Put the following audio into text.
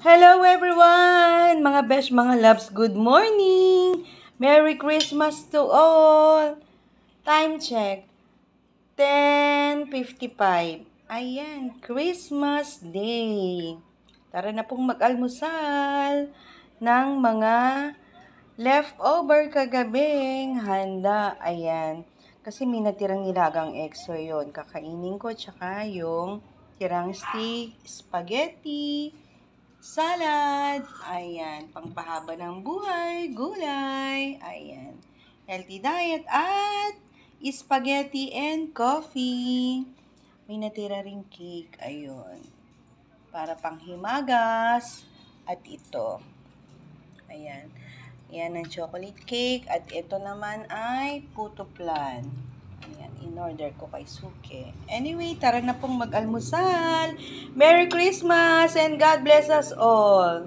Hello everyone! Mga besh, mga loves, good morning! Merry Christmas to all! Time check, 10:55. Ayan, Christmas Day. Tara na pong mag-almusal ng mga leftover kagabing handa. Ayan, kasi may natirang nilagang exo yun. Kakainin ko, tsaka yung tirang steak, spaghetti, salad, ayan, pangpahaba ng buhay, gulay, ayan, healthy diet, at spaghetti and coffee. May natira ring cake, ayun, para panghimagas, at ito, ayan, yan ang chocolate cake, at ito naman ay puto flan. Ayan, in-order ko kay Suke. Anyway, tara na pong mag-almusal. Merry Christmas and God bless us all.